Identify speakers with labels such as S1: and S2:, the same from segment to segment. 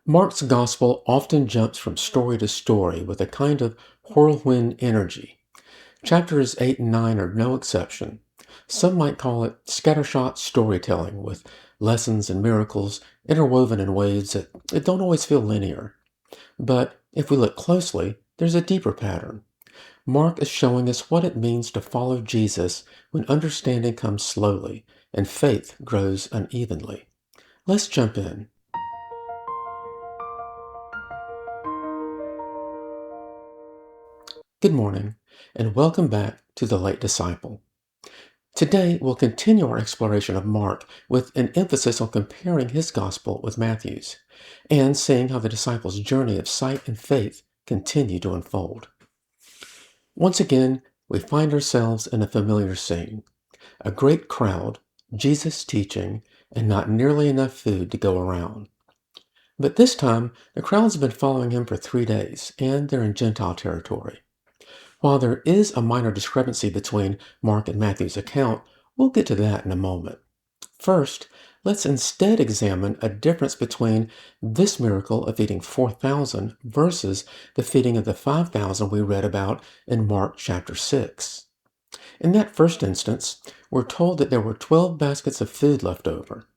S1: Mark's gospel often jumps from story to story with a kind of whirlwind energy. Chapters 8 and 9 are no exception. Some might call it scattershot storytelling with lessons and miracles interwoven in ways that don't always feel linear. But if we look closely, there's a deeper pattern. Mark is showing us what it means to follow Jesus when understanding comes slowly and faith grows unevenly. Let's jump in. Good morning, and welcome back to The Late Disciple. Today, we'll continue our exploration of Mark with an emphasis on comparing his gospel with Matthew's and seeing how the disciples' journey of sight and faith continue to unfold. Once again, we find ourselves in a familiar scene. A great crowd, Jesus teaching, and not nearly enough food to go around. But this time, the crowd's been following him for 3 days, and they're in Gentile territory. While there is a minor discrepancy between Mark and Matthew's account, we'll get to that in a moment. First, let's instead examine a difference between this miracle of feeding 4,000 versus the feeding of the 5,000 we read about in Mark chapter 6. In that first instance, we're told that there were 12 baskets of food left over,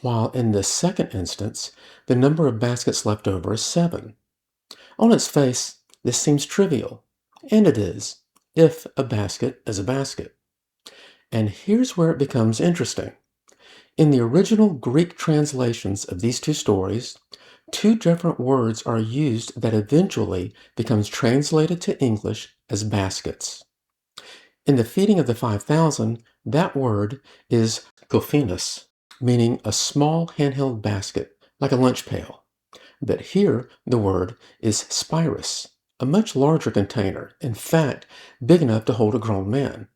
S1: while in this second instance, the number of baskets left over is 7. On its face, this seems trivial. And it is, if a basket is a basket. And here's where it becomes interesting. In the original Greek translations of these two stories, two different words are used that eventually becomes translated to English as baskets. In the feeding of the 5,000, that word is kophinos, meaning a small handheld basket, like a lunch pail. But here, the word is spirus, a much larger container, in fact, big enough to hold a grown man.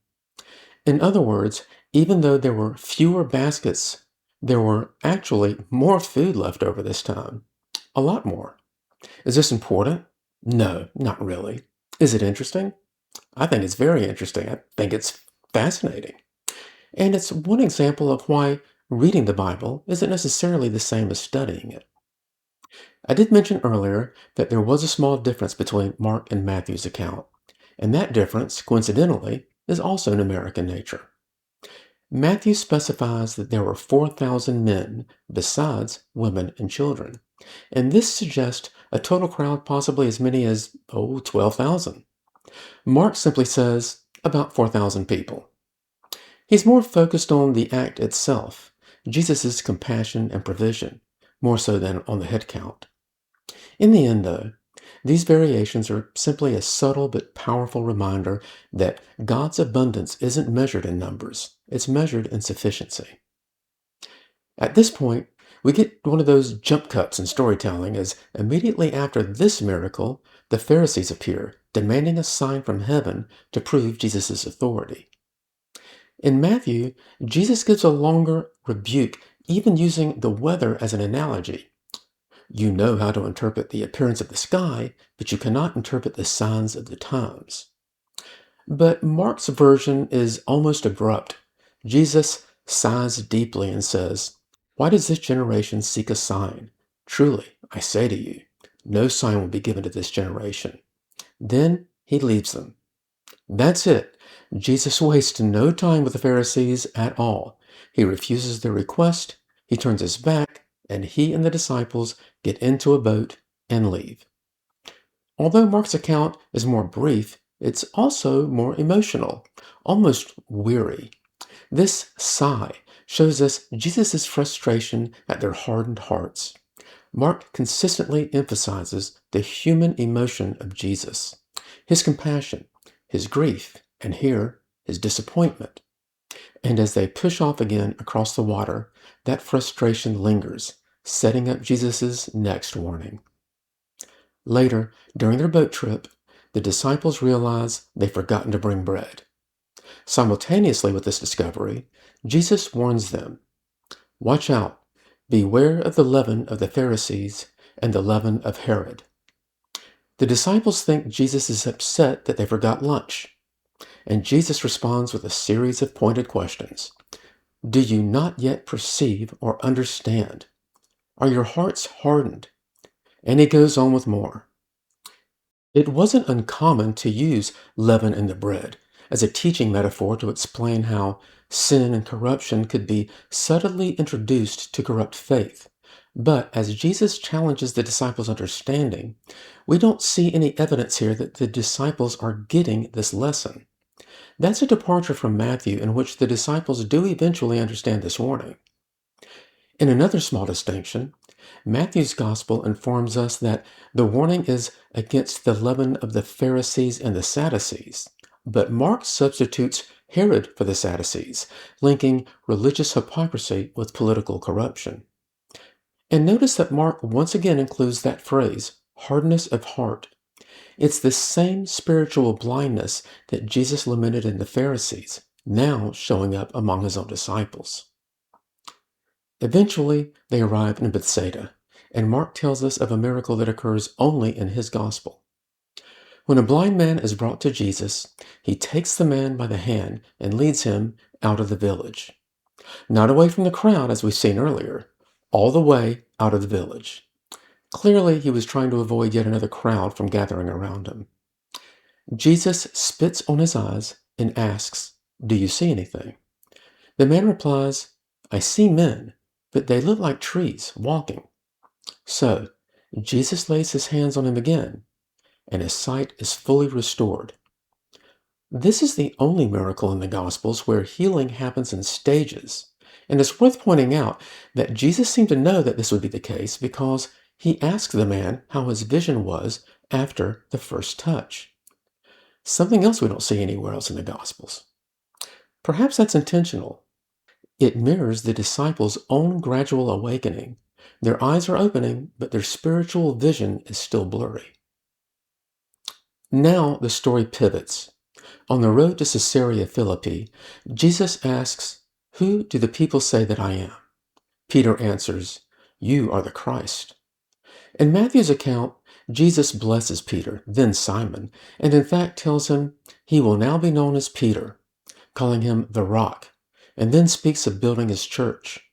S1: In other words, even though there were fewer baskets, there were actually more food left over this time. A lot more. Is this important? No, not really. Is it interesting? I think it's very interesting. I think it's fascinating. And it's one example of why reading the Bible isn't necessarily the same as studying it. I did mention earlier that there was a small difference between Mark and Matthew's account, and that difference, coincidentally, is also numeric in nature. Matthew specifies that there were 4,000 men, besides women and children, and this suggests a total crowd possibly as many as, 12,000. Mark simply says about 4,000 people. He's more focused on the act itself, Jesus' compassion and provision, more so than on the head count. In the end, though, these variations are simply a subtle but powerful reminder that God's abundance isn't measured in numbers, it's measured in sufficiency. At this point, we get one of those jump cuts in storytelling as immediately after this miracle, the Pharisees appear, demanding a sign from heaven to prove Jesus' authority. In Matthew, Jesus gives a longer rebuke, even using the weather as an analogy. You know how to interpret the appearance of the sky, but you cannot interpret the signs of the times. But Mark's version is almost abrupt. Jesus sighs deeply and says, "Why does this generation seek a sign? Truly, I say to you, no sign will be given to this generation." Then he leaves them. That's it. Jesus wastes no time with the Pharisees at all. He refuses their request, he turns his back, and he and the disciples get into a boat and leave. Although Mark's account is more brief, it's also more emotional, almost weary. This sigh shows us Jesus' frustration at their hardened hearts. Mark consistently emphasizes the human emotion of Jesus, his compassion, his grief, and here, his disappointment. And as they push off again across the water, that frustration lingers, setting up Jesus' next warning. Later, during their boat trip, the disciples realize they've forgotten to bring bread. Simultaneously with this discovery, Jesus warns them, "Watch out, beware of the leaven of the Pharisees and the leaven of Herod." The disciples think Jesus is upset that they forgot lunch, and Jesus responds with a series of pointed questions. Do you not yet perceive or understand? Are your hearts hardened? And he goes on with more. It wasn't uncommon to use leaven in the bread as a teaching metaphor to explain how sin and corruption could be subtly introduced to corrupt faith. But as Jesus challenges the disciples' understanding, we don't see any evidence here that the disciples are getting this lesson. That's a departure from Matthew, in which the disciples do eventually understand this warning. In another small distinction, Matthew's gospel informs us that the warning is against the leaven of the Pharisees and the Sadducees, but Mark substitutes Herod for the Sadducees, linking religious hypocrisy with political corruption. And notice that Mark once again includes that phrase, hardness of heart. It's the same spiritual blindness that Jesus lamented in the Pharisees, now showing up among his own disciples. Eventually, they arrive in Bethsaida, and Mark tells us of a miracle that occurs only in his gospel. When a blind man is brought to Jesus, he takes the man by the hand and leads him out of the village. Not away from the crowd, as we've seen earlier, all the way out of the village. Clearly, he was trying to avoid yet another crowd from gathering around him. Jesus spits on his eyes and asks, "Do you see anything?" The man replies, "I see men, but they look like trees walking." So, Jesus lays his hands on him again, and his sight is fully restored. This is the only miracle in the Gospels where healing happens in stages. And it's worth pointing out that Jesus seemed to know that this would be the case because he asked the man how his vision was after the first touch. Something else we don't see anywhere else in the Gospels. Perhaps that's intentional. It mirrors the disciples' own gradual awakening. Their eyes are opening, but their spiritual vision is still blurry. Now the story pivots. On the road to Caesarea Philippi, Jesus asks, "Who do the people say that I am?" Peter answers, "You are the Christ." In Matthew's account, Jesus blesses Peter, then Simon, and in fact tells him he will now be known as Peter, calling him the Rock, and then speaks of building his church.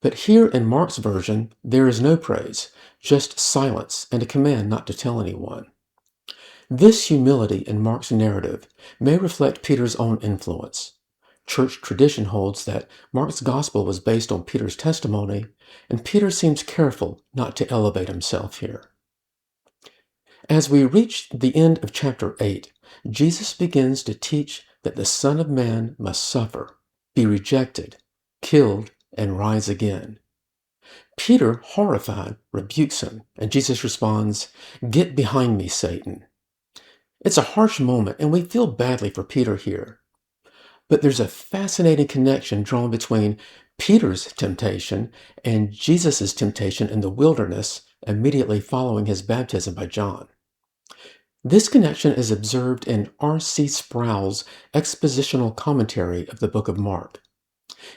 S1: But here in Mark's version, there is no praise, just silence and a command not to tell anyone. This humility in Mark's narrative may reflect Peter's own influence. Church tradition holds that Mark's gospel was based on Peter's testimony, and Peter seems careful not to elevate himself here. As we reach the end of chapter 8, Jesus begins to teach that the Son of Man must suffer, be rejected, killed, and rise again. Peter, horrified, rebukes him, and Jesus responds, "Get behind me, Satan." It's a harsh moment, and we feel badly for Peter here. But there's a fascinating connection drawn between Peter's temptation and Jesus' temptation in the wilderness immediately following his baptism by John. This connection is observed in R.C. Sproul's expositional commentary of the book of Mark.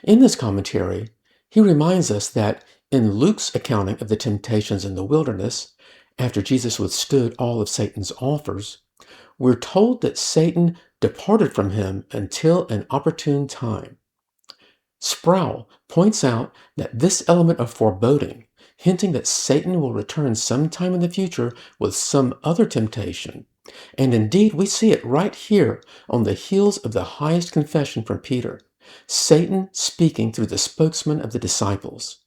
S1: In this commentary, he reminds us that in Luke's accounting of the temptations in the wilderness, after Jesus withstood all of Satan's offers, we're told that Satan departed from him until an opportune time. Sproul points out that this element of foreboding, hinting that Satan will return sometime in the future with some other temptation, and indeed we see it right here on the heels of the highest confession from Peter, Satan speaking through the spokesman of the disciples.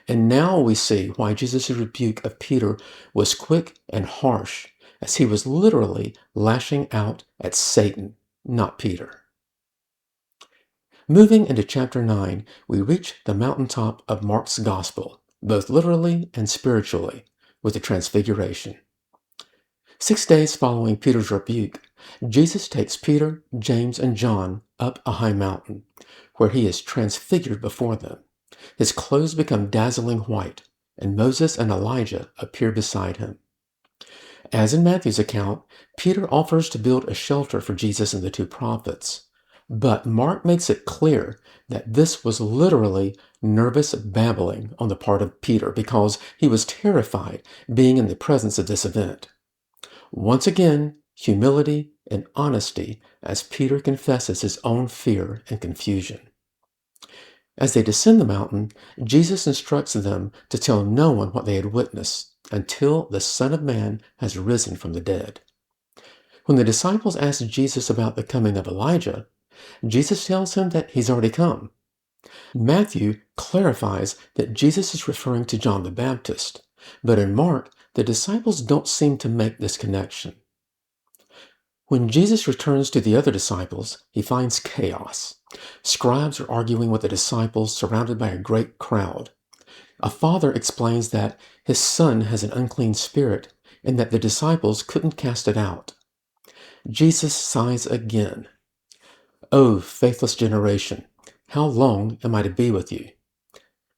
S1: And now we see why Jesus' rebuke of Peter was quick and harsh, as he was literally lashing out at Satan, not Peter. Moving into chapter 9, we reach the mountaintop of Mark's gospel, both literally and spiritually, with the Transfiguration. 6 days following Peter's rebuke, Jesus takes Peter, James, and John up a high mountain, where he is transfigured before them. His clothes become dazzling white, and Moses and Elijah appear beside him. As in Matthew's account, Peter offers to build a shelter for Jesus and the two prophets. But Mark makes it clear that this was literally nervous babbling on the part of Peter because he was terrified being in the presence of this event. Once again, humility and honesty as Peter confesses his own fear and confusion. As they descend the mountain, Jesus instructs them to tell no one what they had witnessed, until the Son of Man has risen from the dead. When the disciples asked Jesus about the coming of Elijah, Jesus tells him that he's already come. Matthew clarifies that Jesus is referring to John the Baptist, but in Mark, the disciples don't seem to make this connection. When Jesus returns to the other disciples, he finds chaos. Scribes are arguing with the disciples, surrounded by a great crowd. A father explains that his son has an unclean spirit and that the disciples couldn't cast it out. Jesus sighs again. "O faithless generation, how long am I to be with you?"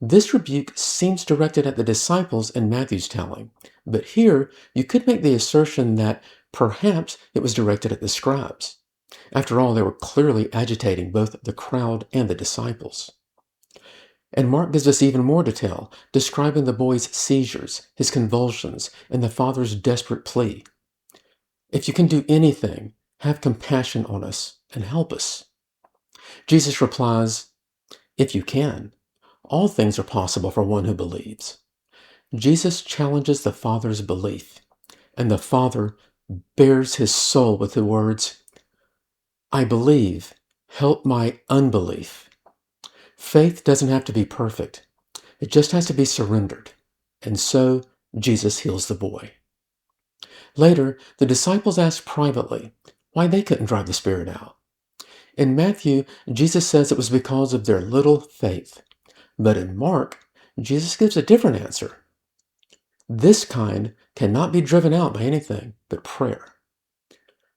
S1: This rebuke seems directed at the disciples in Matthew's telling, but here you could make the assertion that perhaps it was directed at the scribes. After all, they were clearly agitating both the crowd and the disciples. And Mark gives us even more detail, describing the boy's seizures, his convulsions, and the father's desperate plea. "If you can do anything, have compassion on us and help us." Jesus replies, "If you can, all things are possible for one who believes." Jesus challenges the father's belief, and the father bears his soul with the words, "I believe, help my unbelief." Faith doesn't have to be perfect. It just has to be surrendered. And so Jesus heals the boy. Later, the disciples ask privately why they couldn't drive the spirit out. In Matthew, Jesus says it was because of their little faith. But in Mark, Jesus gives a different answer. This kind cannot be driven out by anything but prayer.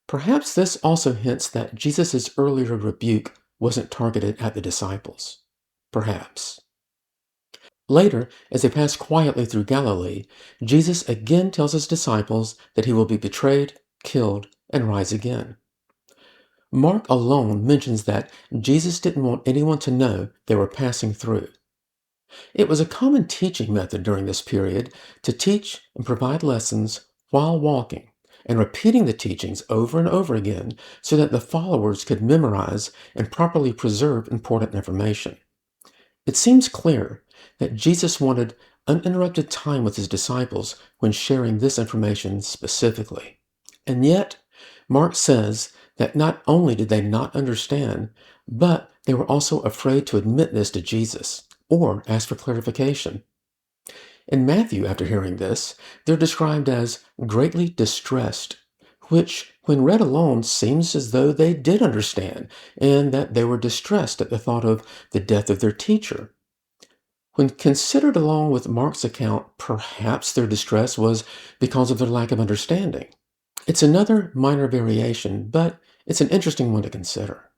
S1: Perhaps this also hints that Jesus' earlier rebuke wasn't targeted at the disciples. Perhaps. Later, as they pass quietly through Galilee, Jesus again tells his disciples that he will be betrayed, killed, and rise again. Mark alone mentions that Jesus didn't want anyone to know they were passing through. It was a common teaching method during this period to teach and provide lessons while walking, and repeating the teachings over and over again so that the followers could memorize and properly preserve important information. It seems clear that Jesus wanted uninterrupted time with his disciples when sharing this information specifically. And yet, Mark says that not only did they not understand, but they were also afraid to admit this to Jesus or ask for clarification. In Matthew, after hearing this, they're described as greatly distressed, which, when read alone, seems as though they did understand and that they were distressed at the thought of the death of their teacher. When considered along with Mark's account, perhaps their distress was because of their lack of understanding. It's another minor variation, but it's an interesting one to consider.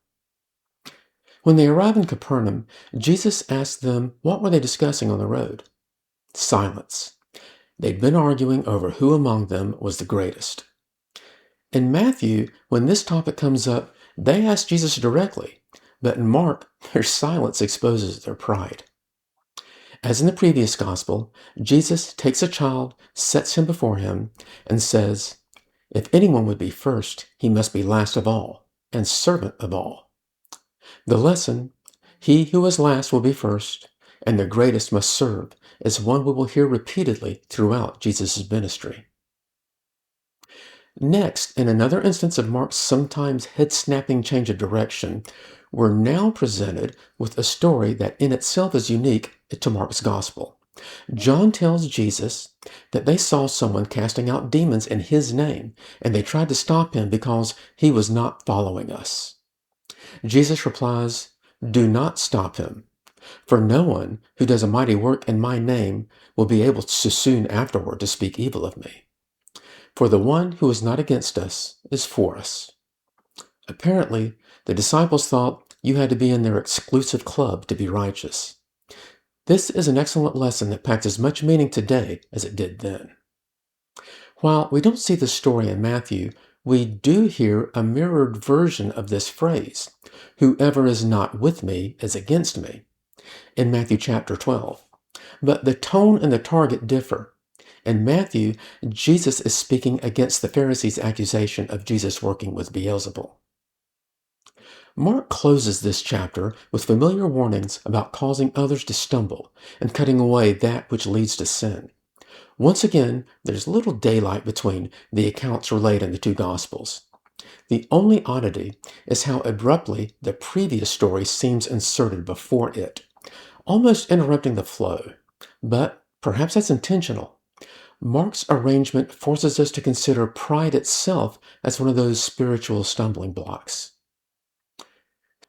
S1: When they arrive in Capernaum, Jesus asked them what were they discussing on the road. Silence. They'd been arguing over who among them was the greatest. In Matthew, when this topic comes up, they ask Jesus directly, but in Mark, their silence exposes their pride. As in the previous gospel, Jesus takes a child, sets him before him, and says, "If anyone would be first, he must be last of all, and servant of all." The lesson, "He who is last will be first, and the greatest must serve," is one we will hear repeatedly throughout Jesus' ministry. Next, in another instance of Mark's sometimes head-snapping change of direction, we're now presented with a story that in itself is unique to Mark's gospel. John tells Jesus that they saw someone casting out demons in his name, and they tried to stop him because he was not following us. Jesus replies, "Do not stop him, for no one who does a mighty work in my name will be able so soon afterward to speak evil of me. For the one who is not against us is for us." Apparently, the disciples thought you had to be in their exclusive club to be righteous. This is an excellent lesson that packs as much meaning today as it did then. While we don't see the story in Matthew, we do hear a mirrored version of this phrase, "Whoever is not with me is against me," in Matthew chapter 12. But the tone and the target differ. In Matthew, Jesus is speaking against the Pharisees' accusation of Jesus working with Beelzebul. Mark closes this chapter with familiar warnings about causing others to stumble and cutting away that which leads to sin. Once again, there's little daylight between the accounts relayed in the two Gospels. The only oddity is how abruptly the previous story seems inserted before it, almost interrupting the flow. But perhaps that's intentional. Mark's arrangement forces us to consider pride itself as one of those spiritual stumbling blocks.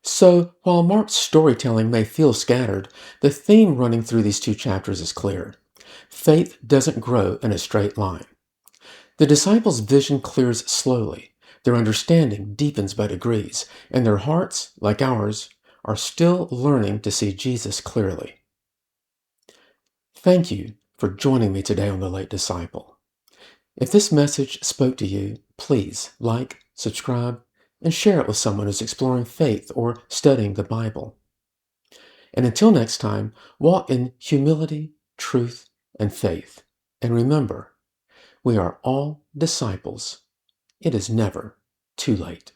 S1: So, while Mark's storytelling may feel scattered, the theme running through these two chapters is clear. Faith doesn't grow in a straight line. The disciples' vision clears slowly, their understanding deepens by degrees, and their hearts, like ours, are still learning to see Jesus clearly. Thank you for joining me today on The Late Disciple. If this message spoke to you, please like, subscribe, and share it with someone who's exploring faith or studying the Bible. And until next time, walk in humility, truth, and faith. And remember, we are all disciples. It is never too late.